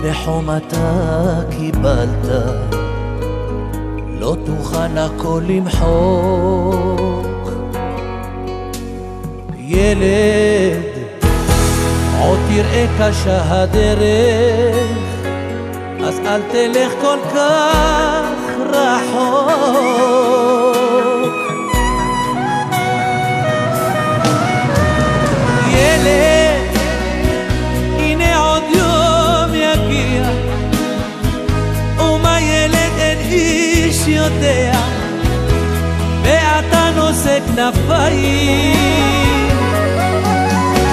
בחומתה קיבלת, לא תוכל הכל למחוק. ילד, עוד תראה קשה הדרך, אז אל תלך כל כך רחוק. ילד, הנה עוד יום יגיע, ומה ילד אין איש יודע, ואתה נושא כנפיים.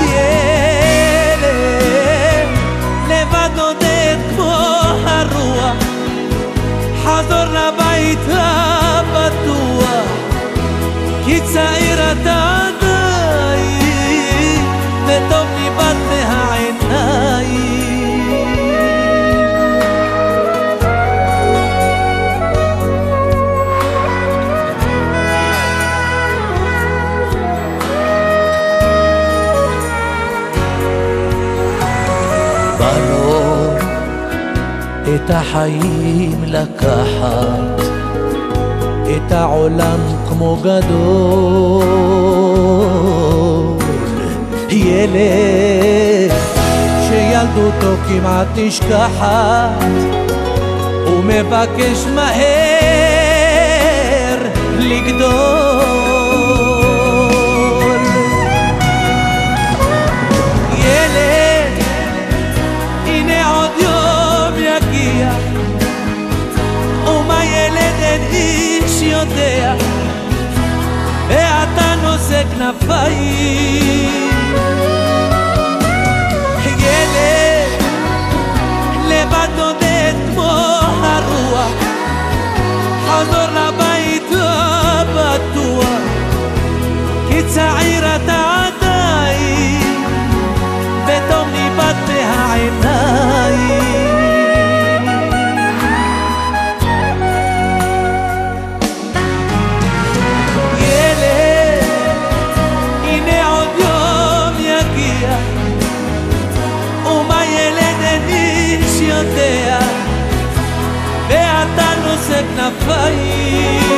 ילד, לבד נודד כמו הרוח, חזור לבית הבטוח, כי צעיר אתה עדיין, וטוב מבט מהעיניים. בנו את החיים לקחת, את העולם כמו גדול. ילד שילדותו כמעט נשכחת, ומבקש מהר לגדול. ילד, הנה עוד יום יגיע, ומה ילד אין איש יודע, ואתה נושא כנפיים. ילד, לבד נודד כמו הרוח, חזור לבית הבטוח, כי צעיר אתה עדיין, וטוב מבט מהעיניים. יודע, ואתה נושא כנפיים.